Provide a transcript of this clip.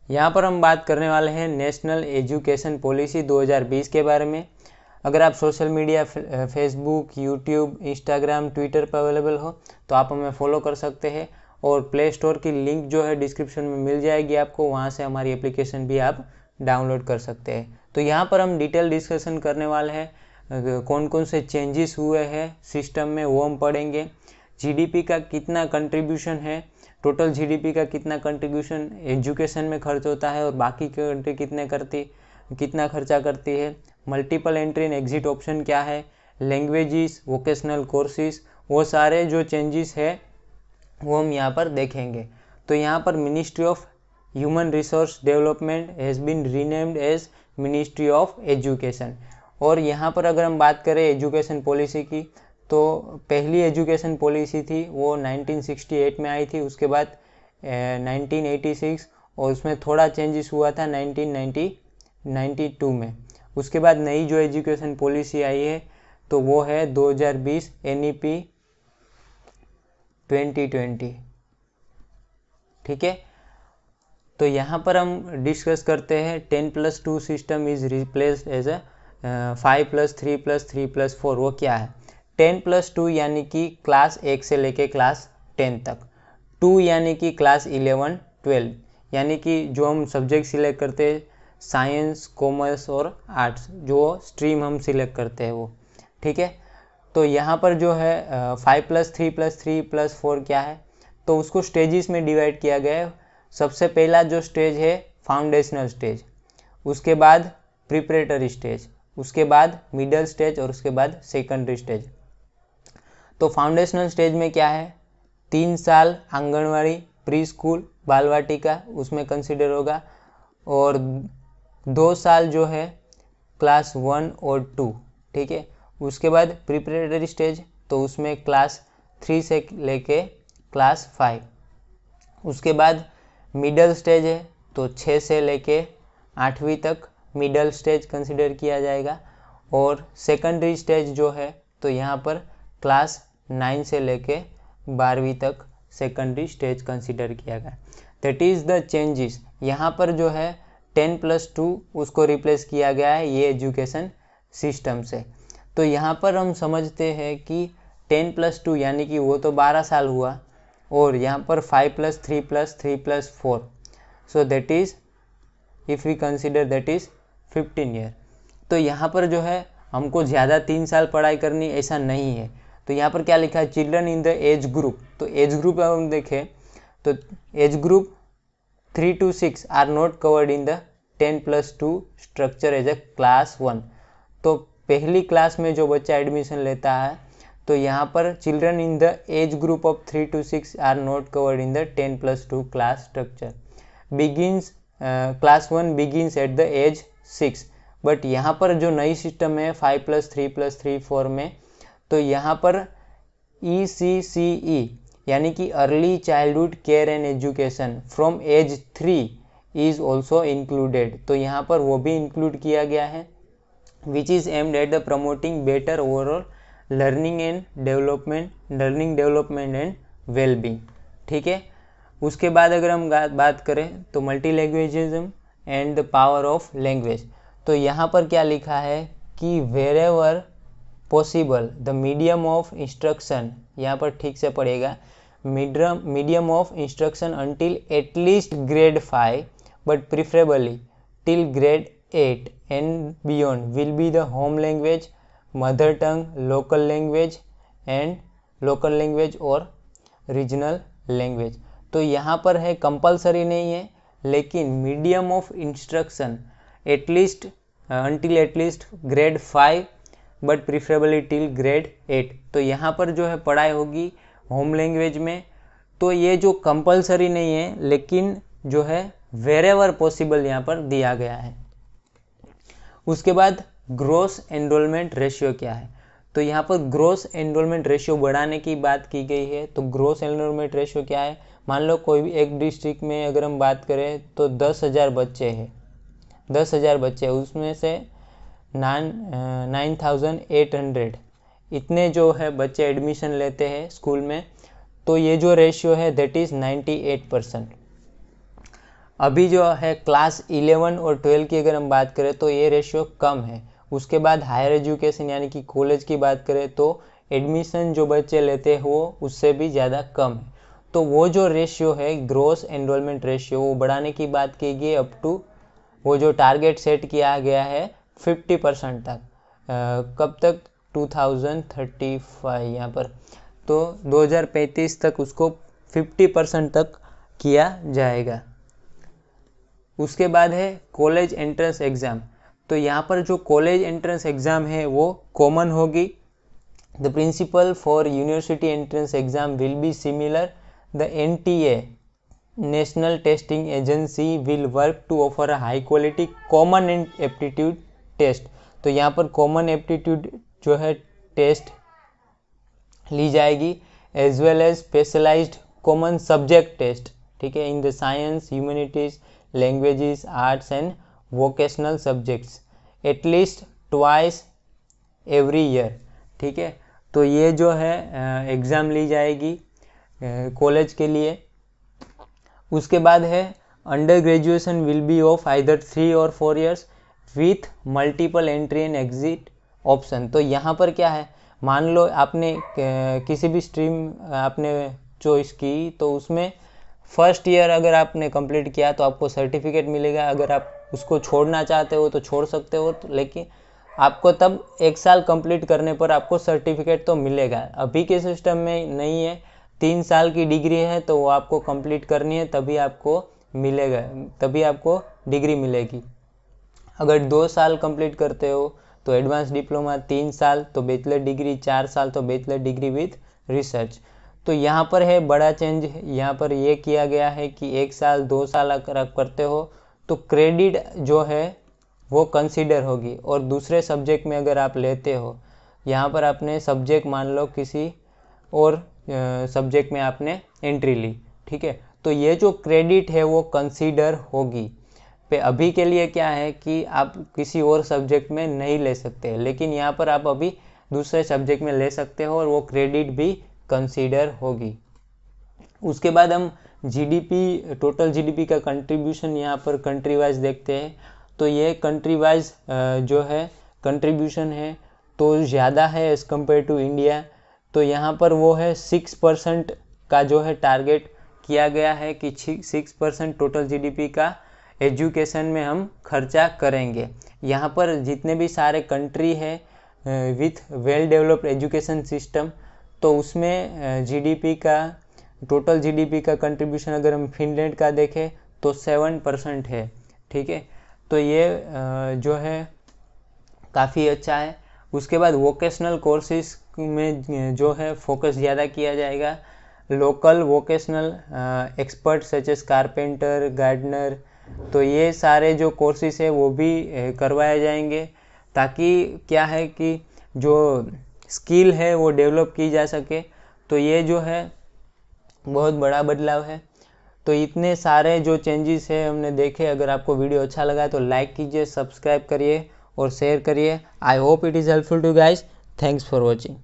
यहाँ पर हम बात करने वाले हैं नेशनल एजुकेशन पॉलिसी 2020 के बारे में। अगर आप social media Facebook, YouTube, Instagram, Twitter पर अवेलेबल हो तो आप हमें फॉलो कर सकते हैं और प्ले स्टोर की लिंक जो है डिस्क्रिप्शन में मिल जाएगी आपको, वहाँ से हमारी एप्लीकेशन भी आप डाउनलोड कर सकते हैं। तो यहाँ पर हम डिटेल डिस्कशन करने वाले हैं कौन कौन से चेंजेस हुए हैं सिस्टम में, वो हम पढ़ेंगे। जीडीपी का कितना कंट्रीब्यूशन है, टोटल जीडीपी का कितना कंट्रीब्यूशन एजुकेशन में खर्च होता है और बाकी कंट्री कितना खर्चा करती है। Multiple entry and exit option क्या है, लैंग्वेजेस, वोकेशनल कोर्सेज, वो सारे जो चेंजेस है वो हम यहाँ पर देखेंगे। तो यहाँ पर ministry of human resource development has been renamed as ministry of education. और यहाँ पर अगर हम बात करें एजुकेशन पॉलिसी की, तो पहली एजुकेशन पॉलिसी थी वो 1968 में आई थी, उसके बाद 1986 और उसमें थोड़ा चेंजेस हुआ था 1992 में। उसके बाद नई जो एजुकेशन पॉलिसी आई है तो वो है 2020 NEP 2020। ठीक है, तो यहाँ पर हम डिस्कस करते हैं 10+2 system is replaced as a 5+3+3+4। वो क्या है? 10+2 यानी कि क्लास 1 से लेके क्लास 10 तक, 2 यानी कि क्लास 11, 12, यानी कि जो हम सब्जेक्ट सिलेक्ट करते हैं साइंस, कॉमर्स और आर्ट्स, जो स्ट्रीम हम सिलेक्ट करते हैं वो। ठीक है, तो यहाँ पर जो है 5+3+3+4 क्या है, तो उसको स्टेजेस में डिवाइड किया गया है। सबसे पहला जो स्टेज है फाउंडेशनल स्टेज, उसके बाद प्रिपरेटरी स्टेज, उसके बाद मिडल स्टेज और उसके बाद सेकेंडरी स्टेज। तो फाउंडेशनल स्टेज में क्या है, 3 साल आंगनवाड़ी, प्री स्कूल, बाल वाटिका उसमें कंसिडर होगा, और 2 साल जो है क्लास 1 और 2। ठीक है, उसके बाद प्रिपरेटरी स्टेज, तो उसमें क्लास 3 से लेके क्लास 5। उसके बाद मिडल स्टेज है, तो 6 से लेके 8वीं तक मिडल स्टेज कंसिडर किया जाएगा। और सेकेंडरी स्टेज जो है तो यहाँ पर क्लास 9 से लेके 12वीं तक सेकेंडरी स्टेज कंसिडर किया गया। That is the changes. यहाँ पर जो है 10+2 उसको रिप्लेस किया गया है ये एजुकेशन सिस्टम से। तो यहाँ पर हम समझते हैं कि 10+2 यानी कि वो तो 12 साल हुआ, और यहाँ पर 5+3+3+4, so that is if we consider that is 15 year. तो यहाँ पर जो है हमको ज़्यादा 3 साल पढ़ाई करनी ऐसा नहीं है। तो यहाँ पर क्या लिखा है, children in the age group. तो एज ग्रुप हम देखें तो age group 3 to 6 are not covered in the 10+2 structure as a class 1। तो पहली क्लास में जो बच्चा एडमिशन लेता है तो यहाँ पर children in the age group of 3 to 6 are not covered in the 10+2 class structure. Begins class 1 begins at the age 6। बट यहाँ पर जो नई सिस्टम है 5+3+3+4 में, तो यहाँ पर ECCE यानी कि early childhood care and education from age 3 is also included. तो यहाँ पर वो भी इंक्लूड किया गया है, which is aimed at the promoting better overall learning development and wellbeing. ठीक है, उसके बाद अगर हम बात करें तो multilingualism and the power of language. तो यहाँ पर क्या लिखा है कि wherever possible the medium of instruction, यहाँ पर ठीक से पढ़ेगा, medium of instruction until at least grade 5 but preferably till grade 8 and beyond will be the home language, mother tongue, local language और रीजनल लैंग्वेज। तो यहाँ पर है कंपलसरी नहीं है, लेकिन medium of instruction at least until at least grade 5 but preferably till grade 8। तो यहाँ पर जो है पढ़ाई होगी होम लैंग्वेज में। तो ये जो कंपलसरी नहीं है, लेकिन जो है वेरेवर पॉसिबल यहाँ पर दिया गया है। उसके बाद ग्रोस एनरोलमेंट रेशियो क्या है, तो यहाँ पर ग्रोस एनरोलमेंट रेशियो बढ़ाने की बात की गई है। तो ग्रोस एनरोलमेंट रेशियो क्या है, मान लो कोई भी एक डिस्ट्रिक्ट में अगर हम बात करें तो 10,000 बच्चे हैं, 10,000 बच्चे, उसमें से 9,800 इतने जो है बच्चे एडमिशन लेते हैं स्कूल में, तो ये जो रेशियो है दैट इज़ 98%। अभी जो है क्लास 11 और 12 की अगर हम बात करें तो ये रेशियो कम है। उसके बाद हायर एजुकेशन यानी कि कॉलेज की बात करें तो एडमिशन जो बच्चे लेते हैं वो उससे भी ज़्यादा कम है। तो वो जो रेशियो है ग्रोस एनरोलमेंट रेशियो वो बढ़ाने की बात की गई अप टू, वो जो टारगेट सेट किया गया है 50% तक। कब तक? 2035 यहाँ पर, तो 2035 तक उसको 50% तक किया जाएगा। उसके बाद है कॉलेज एंट्रेंस एग्ज़ाम। तो यहाँ पर जो कॉलेज एंट्रेंस एग्ज़ाम है वो कॉमन होगी। The principle for university entrance exam will be similar. The NTA national testing agency will work to offer a high quality common aptitude test. तो यहाँ पर कॉमन एप्टीट्यूड जो है टेस्ट ली जाएगी, as well as specialised common subject test, ठीक है, in the science, humanities, languages, arts and vocational subjects at least twice every year, ठीक है। तो ये जो है एग्ज़ाम ली जाएगी कॉलेज के लिए। उसके बाद है under graduation will be of either 3 और 4 years with multiple entry and exit option. तो यहाँ पर क्या है, मान लो आपने किसी भी स्ट्रीम आपने चॉइस की, तो उसमें फर्स्ट ईयर अगर आपने कंप्लीट किया तो आपको सर्टिफिकेट मिलेगा। अगर आप उसको छोड़ना चाहते हो तो छोड़ सकते हो, लेकिन आपको तब 1 साल कंप्लीट करने पर आपको सर्टिफिकेट तो मिलेगा। अभी के सिस्टम में नहीं है, 3 साल की डिग्री है तो वो आपको कंप्लीट करनी है तभी आपको मिलेगा, तभी आपको डिग्री मिलेगी। अगर 2 साल कंप्लीट करते हो तो एडवांस डिप्लोमा 3 साल, तो बैचलर डिग्री 4 साल, तो बैचलर डिग्री विथ रिसर्च। तो यहाँ पर है बड़ा चेंज, यहाँ पर ये किया गया है कि 1 साल 2 साल अगर आप करते हो तो क्रेडिट जो है वो कंसीडर होगी। और दूसरे सब्जेक्ट में अगर आप लेते हो, यहाँ पर आपने सब्जेक्ट मान लो किसी और सब्जेक्ट में आपने एंट्री ली, ठीक है, तो ये जो क्रेडिट है वो कंसीडर होगी। पे अभी के लिए क्या है कि आप किसी और सब्जेक्ट में नहीं ले सकते, लेकिन यहाँ पर आप अभी दूसरे सब्जेक्ट में ले सकते हो और वो क्रेडिट भी कंसीडर होगी। उसके बाद हम जीडीपी, टोटल जीडीपी का कंट्रीब्यूशन यहाँ पर कंट्री वाइज देखते हैं। तो ये कंट्री वाइज जो है कंट्रीब्यूशन है तो ज़्यादा है एज़ कम्पेयर टू इंडिया। तो यहाँ पर वो है 6% का जो है टारगेट किया गया है कि 6% टोटल जीडीपी का एजुकेशन में हम खर्चा करेंगे। यहाँ पर जितने भी सारे कंट्री है with well developed education system, तो उसमें जीडीपी का, टोटल जीडीपी का कंट्रीब्यूशन अगर हम फिनलैंड का देखें तो 7% है, ठीक है। तो ये जो है काफ़ी अच्छा है। उसके बाद वोकेशनल कोर्सेज में जो है फोकस ज़्यादा किया जाएगा। Local vocational expert such as carpenter, gardener, तो ये सारे जो कोर्सेज है वो भी करवाए जाएंगे, ताकि क्या है कि जो स्किल है वो डेवलप की जा सके। तो ये जो है बहुत बड़ा बदलाव है। तो इतने सारे जो चेंजेस है हमने देखे। अगर आपको वीडियो अच्छा लगा तो लाइक कीजिए, सब्सक्राइब करिए और शेयर करिए। I hope it is helpful to guys. Thanks for watching.